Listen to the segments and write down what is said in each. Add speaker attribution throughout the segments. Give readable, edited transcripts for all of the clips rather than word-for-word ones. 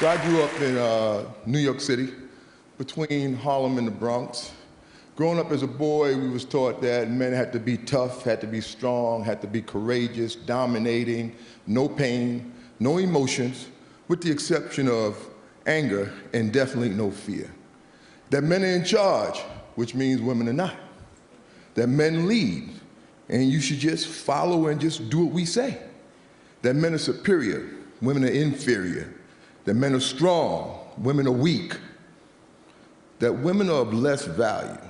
Speaker 1: So I grew up in New York City, between Harlem and the Bronx. Growing up as a boy, we was taught that men had to be tough, had to be strong, had to be courageous, dominating, no pain, no emotions, with the exception of anger and definitely no fear. That men are in charge, which means women are not. That men lead, and you should just follow and just do what we say. That men are superior, women are inferior. That men are strong, women are weak. That women are of less value,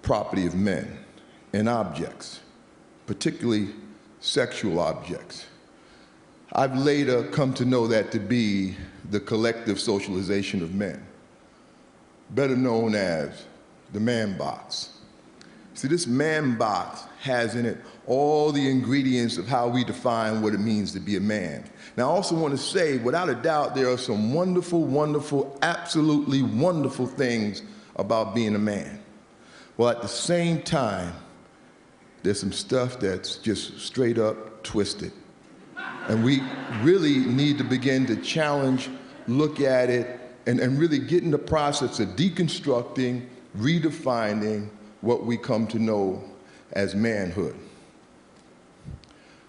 Speaker 1: property of men, and objects, particularly sexual objects. I've later come to know that to be the collective socialization of men, better known as the man box. See, this man box has in it all the ingredients of how we define what it means to be a man. Now, I also want to say, without a doubt, there are some wonderful, wonderful, absolutely wonderful things about being a man. Well, at the same time, there's some stuff that's just straight up twisted. And we really need to begin to challenge, look at it, and really get in the process of deconstructing, redefining what we come to know as manhood.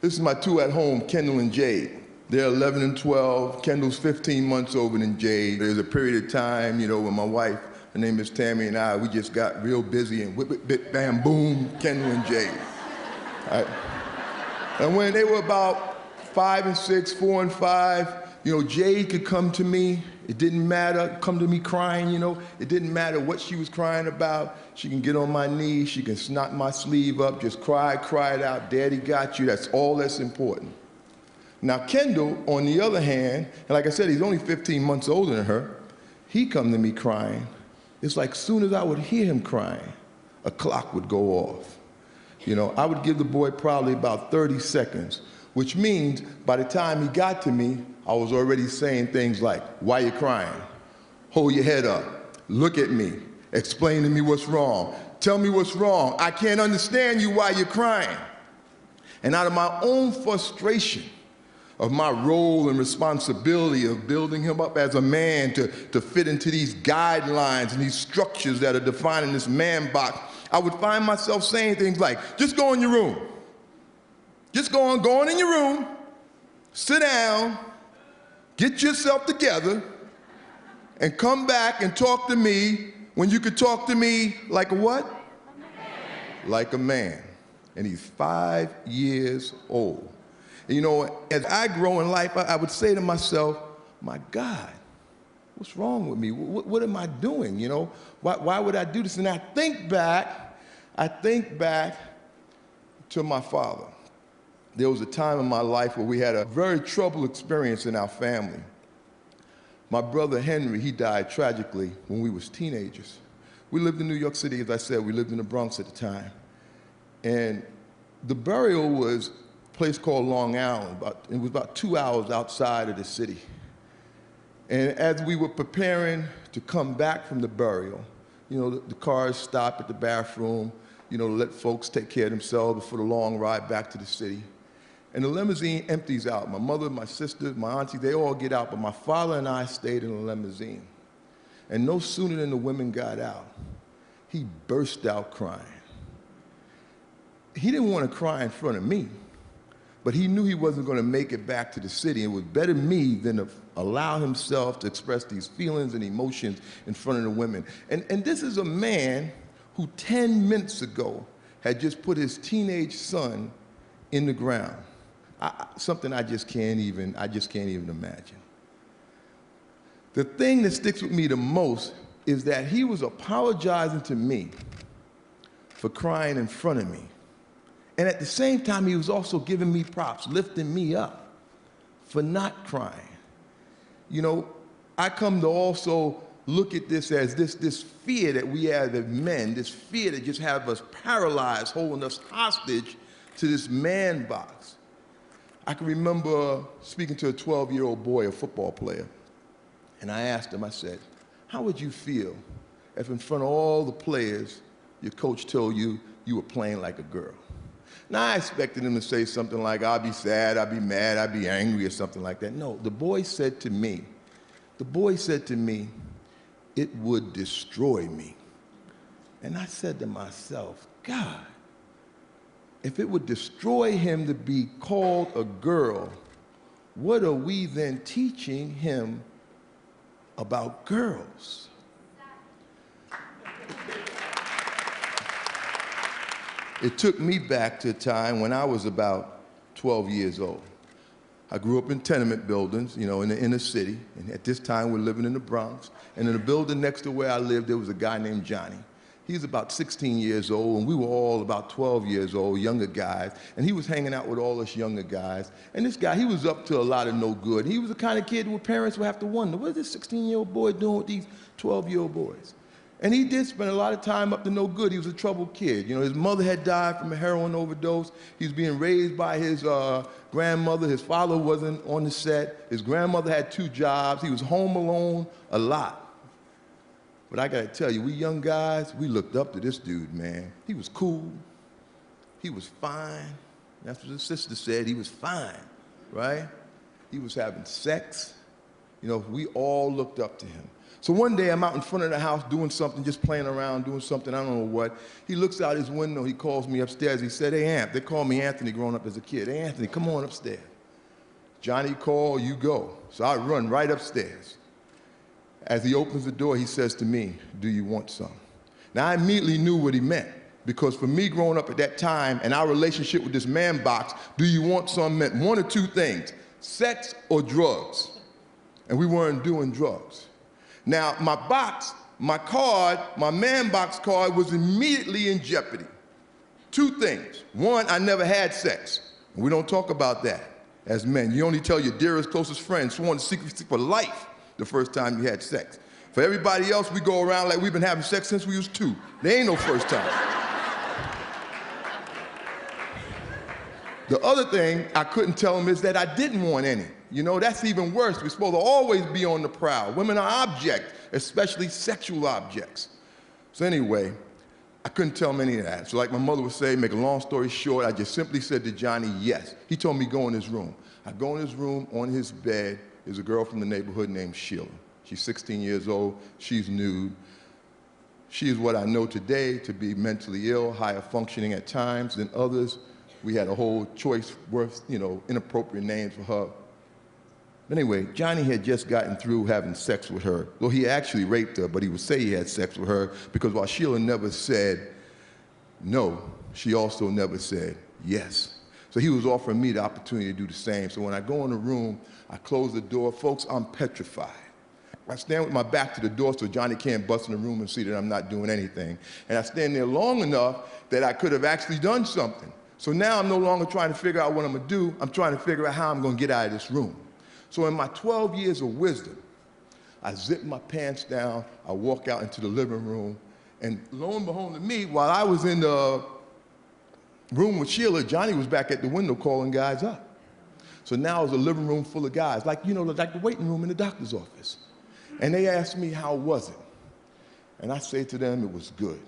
Speaker 1: This is my two at home, Kendall and Jade. They're 11 and 12. Kendall's 15 months older than Jade. There's a period of time, when my wife, her name is Tammy, and we just got real busy and whip, bit, bam, boom, Kendall and Jade. Right? And when they were about 5 and 6, 4 and 5, Jade could come to me. It didn't matter, come to me crying, It didn't matter what she was crying about. She can get on my knee, she can snot my sleeve up, just cry it out, Daddy got you, that's all that's important. Now Kendall, on the other hand, and like I said, he's only 15 months older than her, he come to me crying. It's like soon as I would hear him crying, a clock would go off. I would give the boy probably about 30 seconds, which means by the time he got to me, I was already saying things like, why you crying? Hold your head up, look at me, explain to me what's wrong, tell me what's wrong, I can't understand you why you're crying. And out of my own frustration of my role and responsibility of building him up as a man to fit into these guidelines and these structures that are defining this man box, I would find myself saying things like, just go in your room. Just go on in your room, sit down, get yourself together, and come back and talk to me when you could talk to me like a what? A man. Like a man. And he's 5 years old. And as I grow in life, I would say to myself, my God, what's wrong with me? What am I doing? Why would I do this? And I think back to my father. There was a time in my life where we had a very troubled experience in our family. My brother Henry, he died tragically when we was teenagers. We lived in New York City, as I said, we lived in the Bronx at the time. And the burial was a place called Long Island. It was about 2 hours outside of the city. And as we were preparing to come back from the burial, the cars stopped at the bathroom, to let folks take care of themselves before the long ride back to the city. And the limousine empties out. My mother, my sister, my auntie, they all get out, but my father and I stayed in the limousine. And no sooner than the women got out, he burst out crying. He didn't want to cry in front of me, but he knew he wasn't going to make it back to the city. It was better me than to allow himself to express these feelings and emotions in front of the women. And this is a man who 10 minutes ago had just put his teenage son in the ground. Something I just can't even imagine. The thing that sticks with me the most is that he was apologizing to me for crying in front of me. And at the same time, he was also giving me props, lifting me up for not crying. I come to also look at this as this fear that we have as men, this fear that just have us paralyzed, holding us hostage to this man box. I can remember speaking to a 12-year-old boy, a football player, and I asked him, I said, how would you feel if in front of all the players, your coach told you you were playing like a girl? Now, I expected him to say something like, I'll be sad, I'll be mad, I'll be angry, or something like that. No, the boy said to me, it would destroy me. And I said to myself, God, if it would destroy him to be called a girl, what are we then teaching him about girls? It took me back to a time when I was about 12 years old. I grew up in tenement buildings, you know, in the inner city, and at this time we're living in the Bronx. And in the building next to where I lived, there was a guy named Johnny. He was about 16 years old, and we were all about 12 years old, younger guys, and he was hanging out with all us younger guys. And this guy, he was up to a lot of no good. He was the kind of kid where parents would have to wonder, what is this 16-year-old boy doing with these 12-year-old boys? And he did spend a lot of time up to no good. He was a troubled kid. You know, his mother had died from a heroin overdose. He was being raised by his grandmother. His father wasn't on the set. His grandmother had 2 jobs. He was home alone a lot. But I gotta tell you, we young guys, we looked up to this dude, man. He was cool. He was fine. That's what his sister said. He was fine, right? He was having sex. You know, we all looked up to him. So one day I'm out in front of the house doing something, just playing around, doing something, I don't know what. He looks out his window, he calls me upstairs. He said, hey, Amp, they called me Anthony growing up as a kid. Hey, Anthony, come on upstairs. Johnny called, you go. So I run right upstairs. As he opens the door, he says to me, do you want some? Now, I immediately knew what he meant, because for me growing up at that time and our relationship with this man box, do you want some meant one or two things, sex or drugs. And we weren't doing drugs. Now, my box, my card, my man box card was immediately in jeopardy. 2 things. One, I never had sex. And we don't talk about that as men. You only tell your dearest, closest friends, sworn to secrecy for life, the first time you had sex. For everybody else, we go around like we've been having sex since we was 2. There ain't no first time. The other thing I couldn't tell them is that I didn't want any. You know, that's even worse. We're supposed to always be on the prowl. Women are objects, especially sexual objects. So anyway, I couldn't tell him any of that. So like my mother would say, make a long story short, I just simply said to Johnny, yes. He told me go in his room. I go in his room, on his bed is a girl from the neighborhood named Sheila. She's 16 years old, she's nude. She is what I know today to be mentally ill, higher functioning at times than others. We had a whole choice worth, you know, inappropriate names for her. But anyway, Johnny had just gotten through having sex with her. Well, he actually raped her, but he would say he had sex with her because while Sheila never said no, she also never said yes. So he was offering me the opportunity to do the same. So when I go in the room, I close the door. Folks, I'm petrified. I stand with my back to the door so Johnny can't bust in the room and see that I'm not doing anything. And I stand there long enough that I could have actually done something. So now I'm no longer trying to figure out what I'm gonna do. I'm trying to figure out how I'm gonna get out of this room. So in my 12 years of wisdom, I zip my pants down, I walk out into the living room, and lo and behold to me, while I was in the room with Sheila, Johnny was back at the window calling guys up. So now it's a living room full of guys, like, you know, like the waiting room in the doctor's office. And they asked me, how was it? And I say to them, it was good.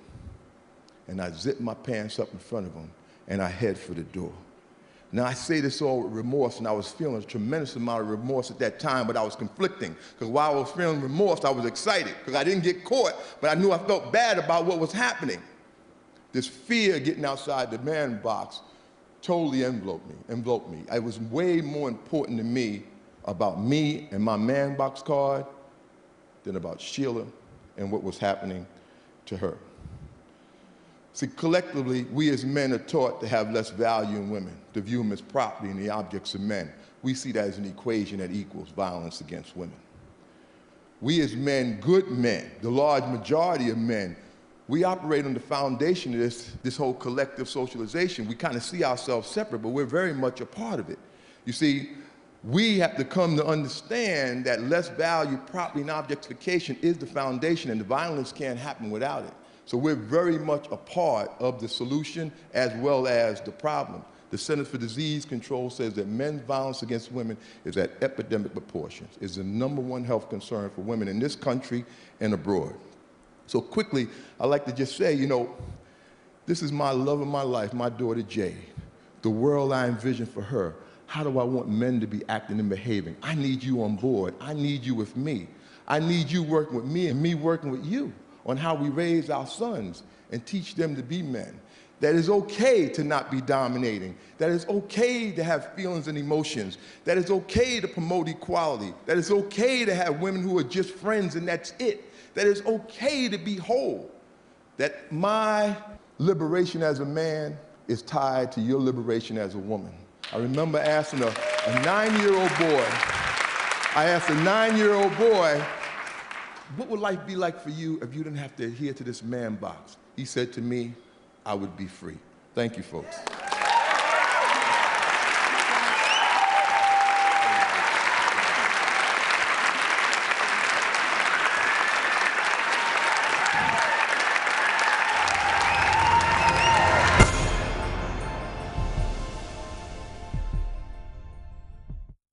Speaker 1: And I zip my pants up in front of them, and I head for the door. Now, I say this all with remorse, and I was feeling a tremendous amount of remorse at that time, but I was conflicting, because while I was feeling remorse, I was excited, because I didn't get caught, but I knew I felt bad about what was happening. This fear of getting outside the man box totally enveloped me. It was way more important to me about me and my man box card than about Sheila and what was happening to her. See, collectively, we as men are taught to have less value in women, to view them as property and the objects of men. We see that as an equation that equals violence against women. We as men, good men, the large majority of men, we operate on the foundation of this whole collective socialization. We kind of see ourselves separate, but we're very much a part of it. You see, we have to come to understand that less value, property, and objectification is the foundation, and the violence can't happen without it. So we're very much a part of the solution as well as the problem. The Centers for Disease Control says that men's violence against women is at epidemic proportions. It's the #1 health concern for women in this country and abroad. So quickly, I'd like to just say, you know, this is my love of my life, my daughter Jade. the world I envision for her. How do I want men to be acting and behaving? I need you on board. I need you with me. I need you working with me and me working with you on how we raise our sons and teach them to be men. That it's okay to not be dominating. That it's okay to have feelings and emotions. That it's okay to promote equality. That it's okay to have women who are just friends and that's it. That it's okay to be whole. That my liberation as a man is tied to your liberation as a woman. I remember asking a 9-year-old boy, what would life be like for you if you didn't have to adhere to this man box? He said to me, I would be free. Thank you, folks.